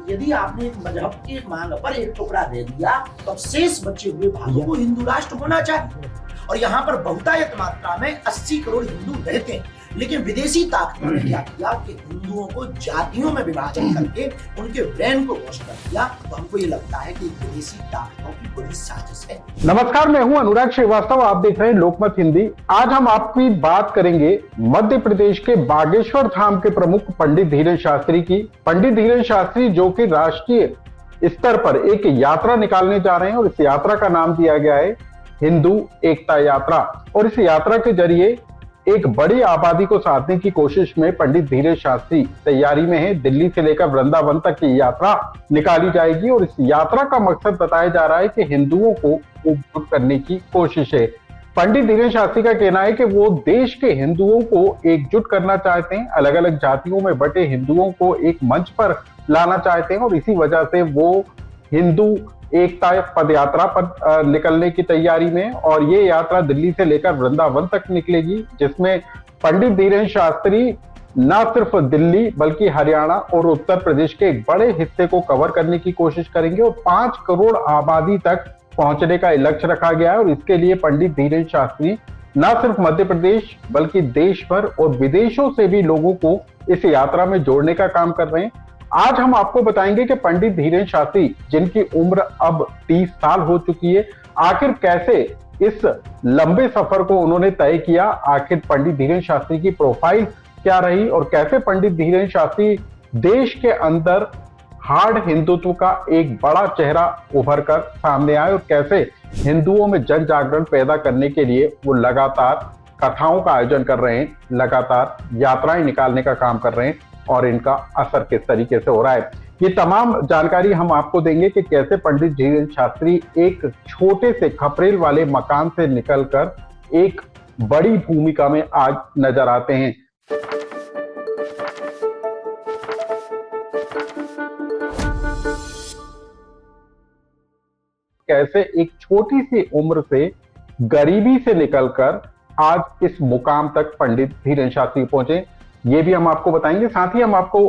यदि आपने एक मजहब के मांग पर एक टुकड़ा दे दिया तो अब शेष बचे हुए भागों को हिंदू राष्ट्र होना चाहिए। और यहाँ पर बहुतायत मात्रा में 80 करोड़ हिंदू रहते हैं, लेकिन विदेशी ताकतों ने क्या किया कि हिंदुओं को जातियों में विभाजन करके उनके ब्रेन को वॉश कर दिया। तो हमको ये लगता है कि विदेशी ताकतों की बड़ी साजिश है। नमस्कार, मैं हूं अनुराग श्रीवास्तव, आप देख रहे हैं लोकमत हिंदी। आज हम आपकी बात करेंगे मध्य प्रदेश के बागेश्वर धाम के प्रमुख पंडित धीरेन्द्र शास्त्री की। पंडित धीरेन्द्र शास्त्री जो कि राष्ट्रीय स्तर पर एक यात्रा निकालने जा रहे हैं और इस यात्रा का नाम दिया गया है हिंदू एकता यात्रा। और इस यात्रा के जरिए एक बड़ी आबादी को साधने की कोशिश में पंडित धीरेन्द्र शास्त्री तैयारी में है। दिल्ली से लेकर वृंदावन तक की यात्रा निकाली जाएगी और इस यात्रा का मकसद बताया जा रहा है कि हिंदुओं को एकजुट करने की कोशिश है। पंडित धीरेन्द्र शास्त्री का कहना है कि वो देश के हिंदुओं को एकजुट करना चाहते हैं, अलग अलग जातियों में बटे हिंदुओं को एक मंच पर लाना चाहते हैं और इसी वजह से वो हिंदू एकता पद यात्रा पर निकलने की तैयारी में। और ये यात्रा दिल्ली से लेकर वृंदावन तक निकलेगी, जिसमें पंडित धीरेन्द्र शास्त्री न सिर्फ दिल्ली बल्कि हरियाणा और उत्तर प्रदेश के एक बड़े हिस्से को कवर करने की कोशिश करेंगे और 5 करोड़ आबादी तक पहुंचने का लक्ष्य रखा गया है। और इसके लिए पंडित धीरेन्द्र शास्त्री न सिर्फ मध्य प्रदेश बल्कि देश भर और विदेशों से भी लोगों को इस यात्रा में जोड़ने का काम कर रहे हैं। आज हम आपको बताएंगे कि पंडित धीरेन्द्र शास्त्री, जिनकी उम्र अब 30 साल हो चुकी है, आखिर कैसे इस लंबे सफर को उन्होंने तय किया। आखिर पंडित धीरेन्द्र शास्त्री की प्रोफाइल क्या रही और कैसे पंडित धीरेन्द्र शास्त्री देश के अंदर हार्ड हिंदुत्व का एक बड़ा चेहरा उभर कर सामने आए और कैसे हिंदुओं में जन जागरण पैदा करने के लिए वो लगातार कथाओं का आयोजन कर रहे हैं, लगातार यात्राएं निकालने का काम कर रहे हैं और इनका असर किस तरीके से हो रहा है। ये तमाम जानकारी हम आपको देंगे कि कैसे पंडित धीरेन्द्र शास्त्री एक छोटे से खपरेल वाले मकान से निकलकर एक बड़ी भूमिका में आज नजर आते हैं। कैसे एक छोटी सी उम्र से गरीबी से निकलकर आज इस मुकाम तक पंडित धीरेन्द्र शास्त्री पहुंचे, ये भी हम आपको बताएंगे। साथ ही हम आपको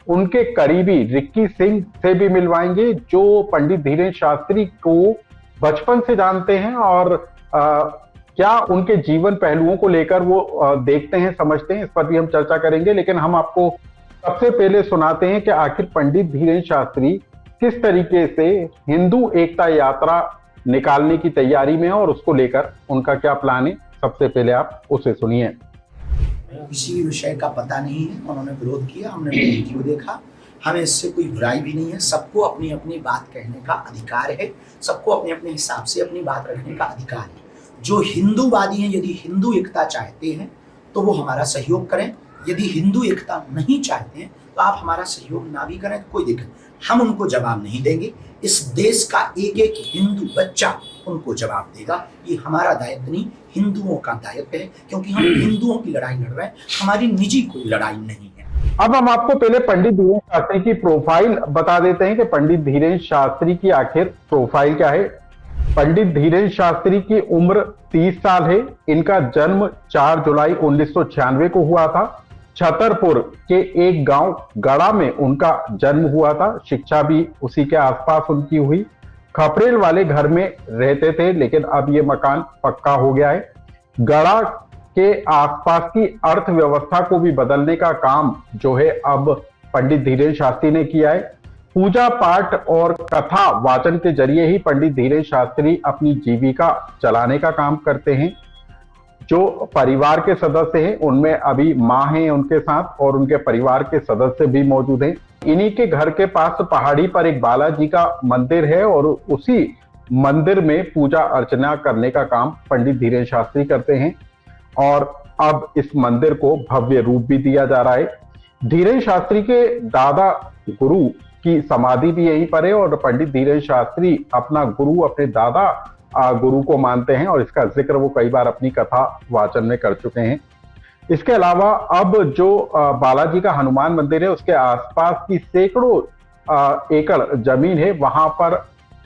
उनके करीबी रिक्की सिंह से भी मिलवाएंगे, जो पंडित धीरेन्द्र शास्त्री को बचपन से जानते हैं और क्या उनके जीवन पहलुओं को लेकर वो देखते हैं, समझते हैं, इस पर भी हम चर्चा करेंगे। लेकिन हम आपको सबसे पहले सुनाते हैं कि आखिर पंडित धीरेन्द्र शास्त्री किस तरीके से हिंदू एकता यात्रा निकालने की तैयारी में है और उसको लेकर उनका क्या प्लान है। सबसे पहले आप उसे सुनिए। किसी भी विषय का पता नहीं है, उन्होंने विरोध किया, हमने वीडियो देखा, हमें इससे कोई बुराई भी नहीं है। सबको अपनी अपनी बात कहने का अधिकार है, सबको अपने अपने हिसाब से अपनी बात रखने का अधिकार है। जो हिंदूवादी हैं, यदि हिंदू एकता चाहते हैं तो वो हमारा सहयोग करें, यदि हिंदू एकता नहीं चाहते हैं तो आप हमारा सहयोग ना भी करें तो कोई दिक्कत, हम उनको जवाब नहीं देंगे। इस देश का एक एक हिंदू बच्चा उनको जवाब देगा। ये हमारा दायित्व नहीं, हिंदुओं का दायित्व है, क्योंकि हम हिंदुओं की लड़ाई लड़ रहे हैं, हमारी निजी कोई लड़ाई नहीं है। अब हम आपको पहले पंडित धीरेन्द्र शास्त्री की प्रोफाइल बता देते हैं कि पंडित धीरेन्द्र शास्त्री की आखिर प्रोफाइल क्या है। पंडित धीरेन्द्र शास्त्री की उम्र 30 साल है। इनका जन्म 4 जुलाई 1996 को हुआ था। छतरपुर के एक गांव गड़ा में उनका जन्म हुआ था। शिक्षा भी उसी के आसपास उनकी हुई। खपरेल वाले घर में रहते थे, लेकिन अब ये मकान पक्का हो गया है। गड़ा के आसपास की अर्थव्यवस्था को भी बदलने का काम जो है अब पंडित धीरेन्द्र शास्त्री ने किया है। पूजा पाठ और कथा वाचन के जरिए ही पंडित धीरेन्द्र शास्त्री अपनी जीविका चलाने का काम करते हैं। जो परिवार के सदस्य हैं उनमें अभी माँ हैं उनके साथ और उनके परिवार के सदस्य भी मौजूद हैं। इन्हीं के घर के पास पहाड़ी पर एक बालाजी का मंदिर है और उसी मंदिर में पूजा अर्चना करने का काम पंडित धीरेन्द्र शास्त्री करते हैं और अब इस मंदिर को भव्य रूप भी दिया जा रहा है। धीरेन्द्र शास्त्री के दादा गुरु की समाधि भी यहीं पर है और पंडित धीरेन्द्र शास्त्री अपना गुरु, अपने दादा गुरु को मानते हैं और इसका जिक्र वो कई बार अपनी कथा वाचन में कर चुके हैं। इसके अलावा अब जो बालाजी का हनुमान मंदिर है उसके आसपास की सैकड़ों एकड़ जमीन है, वहां पर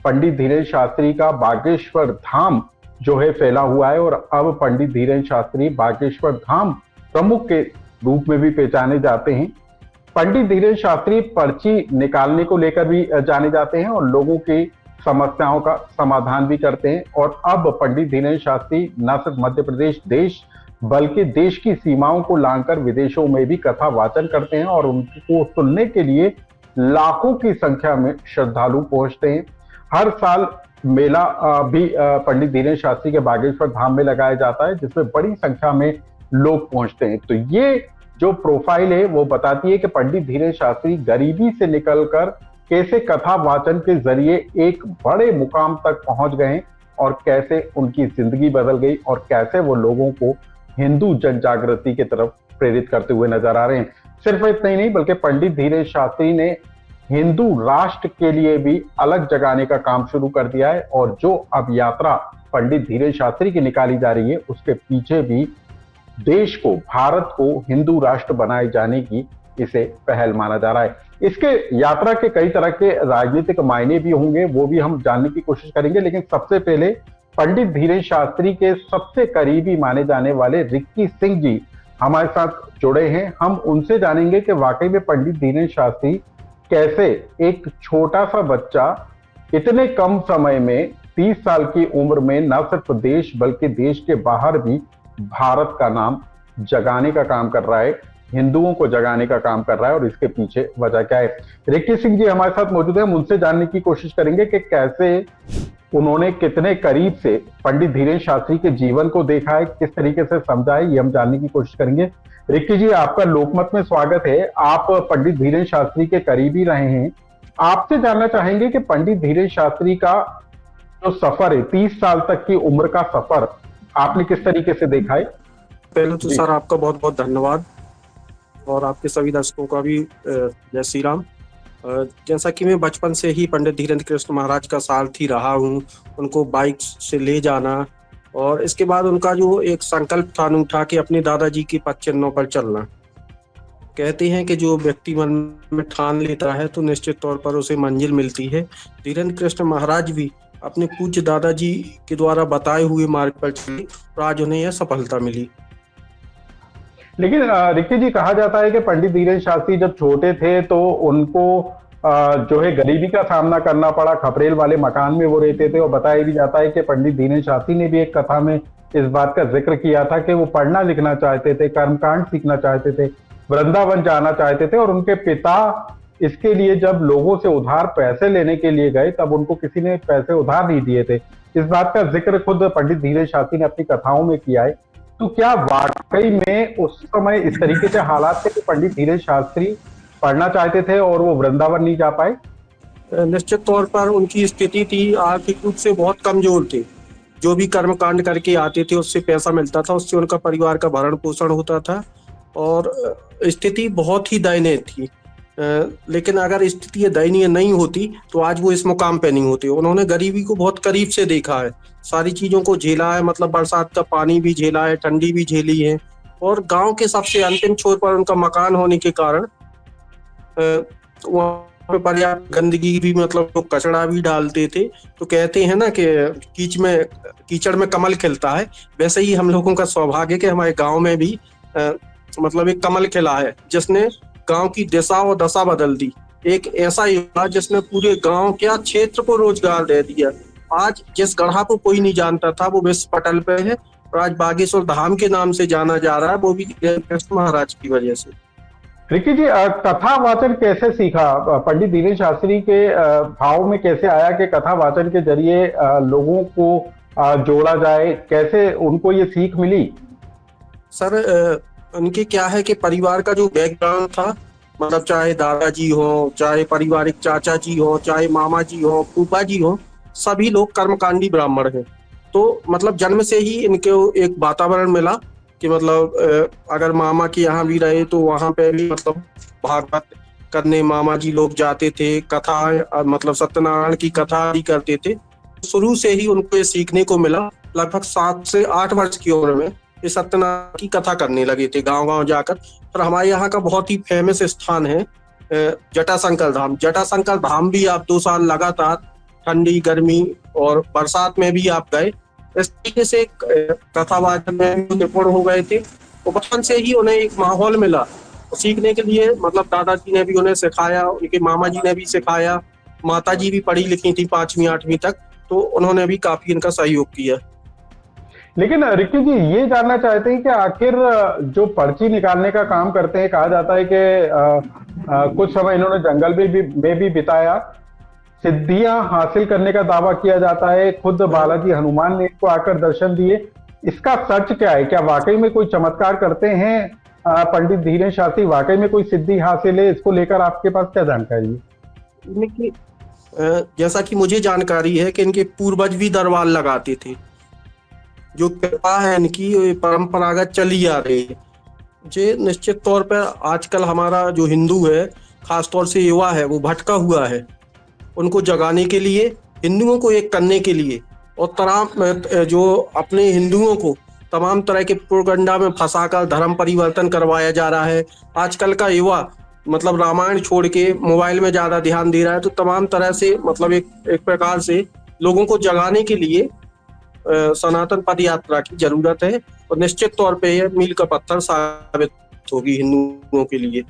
पंडित धीरेन्द्र शास्त्री का बागेश्वर धाम जो है फैला हुआ है और अब पंडित धीरेन्द्र शास्त्री बागेश्वर धाम प्रमुख के रूप में भी पहचाने जाते हैं। पंडित धीरेन्द्र शास्त्री पर्ची निकालने को लेकर भी जाने जाते हैं और लोगों की समस्याओं का समाधान भी करते हैं। और अब पंडित धीरेन्द्र शास्त्री न सिर्फ मध्य प्रदेश देश बल्कि देश की सीमाओं को लांघकर विदेशों में भी कथा वाचन करते हैं और उनको सुनने के लिए लाखों की संख्या में श्रद्धालु पहुंचते हैं। हर साल मेला भी पंडित धीरेन्द्र शास्त्री के बागेश्वर धाम में लगाया जाता है, जिसमें बड़ी संख्या में लोग पहुंचते हैं। तो ये जो प्रोफाइल है वो बताती है कि पंडित धीरेन्द्र शास्त्री गरीबी से निकलकर कैसे कथा वाचन के जरिए एक बड़े मुकाम तक पहुंच गए और कैसे उनकी जिंदगी बदल गई और कैसे वो लोगों को हिंदू जन जागृति की तरफ प्रेरित करते हुए नजर आ रहे हैं। सिर्फ इतना ही नहीं बल्कि पंडित धीरेन्द्र शास्त्री ने हिंदू राष्ट्र के लिए भी अलग जगाने का काम शुरू कर दिया है। और जो अब यात्रा पंडित धीरेन्द्र शास्त्री की निकाली जा रही है उसके पीछे भी देश को, भारत को हिंदू राष्ट्र बनाए जाने की इसे पहल माना जा रहा है। इसके यात्रा के कई तरह के राजनीतिक मायने भी होंगे, वो भी हम जानने की कोशिश करेंगे। लेकिन सबसे पहले पंडित धीरेन्द्र शास्त्री के सबसे करीबी माने जाने वाले रिक्की सिंह जी हमारे साथ जुड़े हैं। हम उनसे जानेंगे कि वाकई में पंडित धीरेन्द्र शास्त्री कैसे एक छोटा सा बच्चा इतने कम समय में 30 साल की उम्र में न सिर्फ देश बल्कि देश के बाहर भी भारत का नाम जगाने का काम कर रहा है, हिंदुओं को जगाने का काम कर रहा है और इसके पीछे वजह क्या है। रिक्की सिंह जी हमारे साथ मौजूद हैं, हम उनसे जानने की कोशिश करेंगे कि कैसे उन्होंने कितने करीब से पंडित धीरेन्द्र शास्त्री के जीवन को देखा है, किस तरीके से समझा है, ये हम जानने की कोशिश करेंगे। रिक्की जी, आपका लोकमत में स्वागत है। आप पंडित धीरेन्द्र शास्त्री के करीबी रहे हैं, आपसे जानना चाहेंगे कि पंडित धीरेन्द्र शास्त्री का जो सफर है, 30 साल तक की उम्र का सफर, आपने किस तरीके से देखा है? पहले तो सर आपका बहुत बहुत धन्यवाद और आपके सभी दर्शकों का भी जय श्री राम। जैसा कि मैं बचपन से ही पंडित धीरेन्द्र कृष्ण महाराज का सारथी रहा हूँ, उनको बाइक से ले जाना और इसके बाद उनका जो एक संकल्प था अनूठा कि अपने दादाजी के पद चिन्हों पर चलना। कहते हैं कि जो व्यक्ति मन में ठान लेता है तो निश्चित तौर पर उसे मंजिल मिलती है। धीरेन्द्र कृष्ण महाराज भी अपने पूज्य दादाजी के द्वारा बताए हुए मार्ग पर चले और आज उन्हें यह सफलता मिली। लेकिन रिक्की जी, कहा जाता है कि पंडित धीरेन्द्र शास्त्री जब छोटे थे तो उनको जो है गरीबी का सामना करना पड़ा, खपरेल वाले मकान में वो रहते थे। और बताया भी जाता है कि पंडित धीरेन्द्र शास्त्री ने भी एक कथा में इस बात का जिक्र किया था कि वो पढ़ना लिखना चाहते थे, कर्मकांड सीखना चाहते थे, वृंदावन जाना चाहते थे और उनके पिता इसके लिए जब लोगों से उधार पैसे लेने के लिए गए तब उनको किसी ने पैसे उधार नहीं दिए थे। इस बात का जिक्र खुद पंडित धीरेन्द्र शास्त्री ने अपनी कथाओं में किया है। तो क्या वाकई में उस समय इस तरीके से हालात थे कि पंडित धीरेन्द्र शास्त्री पढ़ना चाहते थे और वो वृंदावन नहीं जा पाए? निश्चित तौर पर उनकी स्थिति थी, आर्थिक रूप से बहुत कमजोर थे। जो भी कर्मकांड करके आते थे उससे पैसा मिलता था, उससे उनका परिवार का भरण पोषण होता था और स्थिति बहुत ही दयनीय थी। लेकिन अगर स्थिति दयनीय नहीं होती तो आज वो इस मुकाम पे नहीं होते। उन्होंने गरीबी को बहुत करीब से देखा है, सारी चीजों को झेला है, मतलब बरसात का पानी भी झेला है, ठंडी भी झेली है। और गांव के सबसे अंतिम छोर पर उनका मकान होने के कारण वहाँ पे पर्याप्त गंदगी भी, मतलब वो कचरा भी डालते थे। तो कहते हैं ना कि कीचड़ में कमल खिलता है, वैसे ही हम लोगों का सौभाग्य कि हमारे गाँव में भी मतलब एक कमल खिला है जिसने गांव की दिशा और दशा बदल दी। एक ऐसा युवा जिसने पूरे गांव के क्षेत्र को रोजगार दे दिया। आज जिस गढ़ा को कोई नहीं जानता था वो विश्व पटल पे है और आज बागेश्वर धाम के नाम से जाना जा रहा है, वो भी कृष्ण महाराज की वजह से। रिक्की जी, कथा वाचन कैसे सीखा? पंडित धीरेन्द्र शास्त्री के भाव में कैसे आया कि कथा वाचन के जरिए लोगों को जोड़ा जाए? कैसे उनको ये सीख मिली? सर उनके क्या है कि परिवार का जो बैकग्राउंड था, मतलब चाहे दादाजी हो, चाहे पारिवारिक चाचा जी हो, चाहे मामा जी हो, फूफा जी हो, सभी लोग कर्मकांडी ब्राह्मण हैं। तो मतलब जन्म से ही इनके एक वातावरण मिला कि मतलब अगर मामा के यहाँ भी रहे तो वहाँ पे भी मतलब भागवत करने मामा जी लोग जाते थे, कथा मतलब सत्यनारायण की कथा भी करते थे। शुरू से ही उनको ये सीखने को मिला। लगभग 7 से 8 वर्ष की उम्र में ये सत्यनारायण की कथा करने लगे थे गांव-गांव जाकर। और हमारे यहाँ का बहुत ही फेमस स्थान है जटाशंकर धाम। जटाशंकर धाम भी आप 2 साल लगातार ठंडी, गर्मी और बरसात में भी आप गए। इस तरीके से कथावाचन में निपुण हो गए थे। तो बचपन से ही उन्हें एक माहौल मिला सीखने के लिए मतलब दादाजी ने भी उन्हें सिखाया, उनके मामा जी ने भी सिखाया, माता जी भी पढ़ी लिखी थी 5वीं 8वीं तक, तो उन्होंने भी काफी इनका सहयोग किया। लेकिन रिक्की जी ये जानना चाहते हैं कि आखिर जो पर्ची निकालने का काम करते हैं, कहा जाता है कि कुछ समय इन्होंने जंगल में भी बिताया, सिद्धियां हासिल करने का दावा किया जाता है, खुद बालाजी हनुमान ने इनको आकर दर्शन दिए। इसका सच क्या है? क्या वाकई में कोई चमत्कार करते हैं पंडित धीरेन्द्र शास्त्री? वाकई में कोई सिद्धि हासिल है? इसको लेकर आपके पास क्या जानकारी है? इनकी जैसा कि मुझे जानकारी है कि इनके पूर्वज भी दरबार लगाते थे। जो कृपा है इनकी परंपरागत चली आ रही है। जे निश्चित तौर पर आजकल हमारा जो हिंदू है, खासतौर से युवा है, वो भटका हुआ है। उनको जगाने के लिए, हिंदुओं को एक करने के लिए, और तमाम जो अपने हिंदुओं को तमाम तरह के प्रोपेगेंडा में फंसाकर धर्म परिवर्तन करवाया जा रहा है। आजकल का युवा मतलब रामायण छोड़ के मोबाइल में ज्यादा ध्यान दे रहा है। तो तमाम तरह से मतलब एक प्रकार से लोगों को जगाने के लिए सनातन पद यात्रा की जरूरत है, और निश्चित तौर पे यह मील का पत्थर साबित होगी हिंदुओं के लिए।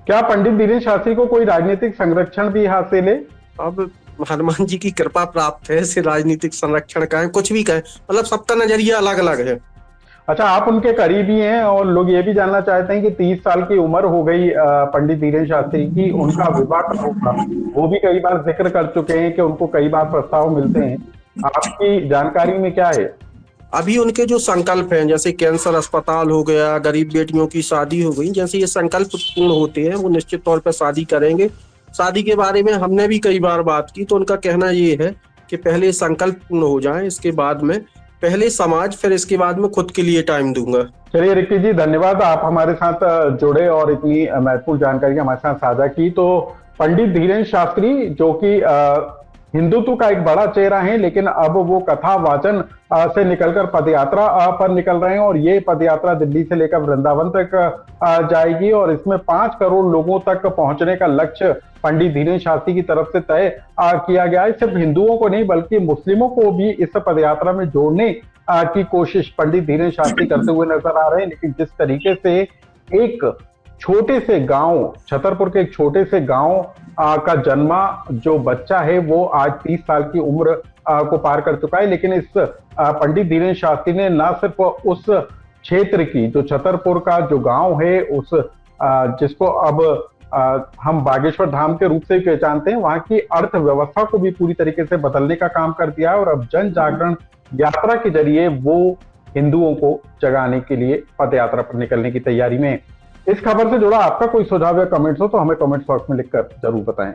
क्या पंडित धीरेन्द्र शास्त्री को कोई राजनीतिक संरक्षण भी हासिल है? अब हनुमान जी की कृपा प्राप्त है, इसे राजनीतिक संरक्षण कहें कुछ भी कहें, मतलब सबका नजरिया अलग अलग है। अच्छा, आप उनके करीबी हैं और लोग ये भी जानना चाहते हैं कि 30 साल की उम्र हो गई पंडित धीरेन्द्र शास्त्री की, उनका विवाह कब होगा? वो भी कई बार जिक्र कर चुके हैं कि उनको कई बार प्रस्ताव मिलते हैं। आपकी जानकारी में क्या है? अभी उनके जो संकल्प हैं, जैसे कैंसर अस्पताल हो गया, गरीब बेटियों की शादी हो गई, जैसे ये संकल्प पूर्ण होते हैं वो निश्चित तौर पर शादी करेंगे। शादी के बारे में हमने भी कई बार बात की, तो उनका कहना ये है कि पहले संकल्प पूर्ण हो जाए, इसके बाद में पहले समाज, फिर इसके बाद में खुद के लिए टाइम दूंगा। चलिए रिक्की जी, धन्यवाद, आप हमारे साथ जुड़े और इतनी महत्वपूर्ण जानकारी हमारे साथ साझा की। तो पंडित धीरेन्द्र शास्त्री जो कि हिंदुत्व का एक बड़ा चेहरा है, लेकिन अब वो कथा वाचन से निकलकर पदयात्रा पर निकल रहे हैं, और ये पदयात्रा दिल्ली से लेकर वृंदावन तक जाएगी, और इसमें 5 करोड़ लोगों तक पहुंचने का लक्ष्य पंडित धीरेन्द्र शास्त्री की तरफ से तय किया गया है। सिर्फ हिंदुओं को नहीं बल्कि मुस्लिमों को भी इस पदयात्रा में जोड़ने की कोशिश पंडित धीरेन्द्र शास्त्री करते हुए नजर आ रहे हैं। लेकिन जिस तरीके से एक छोटे से गांव, छतरपुर के एक छोटे से गांव का जन्मा जो बच्चा है वो आज 30 साल की उम्र को पार कर चुका है, लेकिन इस पंडित धीरेन्द्र शास्त्री ने न सिर्फ उस क्षेत्र की, जो छतरपुर का जो गांव है, उस जिसको अब हम बागेश्वर धाम के रूप से भी पहचानते हैं, वहां की अर्थव्यवस्था को भी पूरी तरीके से बदलने का काम कर दिया है, और अब जन जागरण यात्रा के जरिए वो हिंदुओं को जगाने के लिए पद यात्रा पर निकलने की तैयारी में। इस खबर से जुड़ा आपका कोई सुझाव या कमेंट्स हो तो हमें कमेंट्स बॉक्स में लिखकर जरूर बताएं।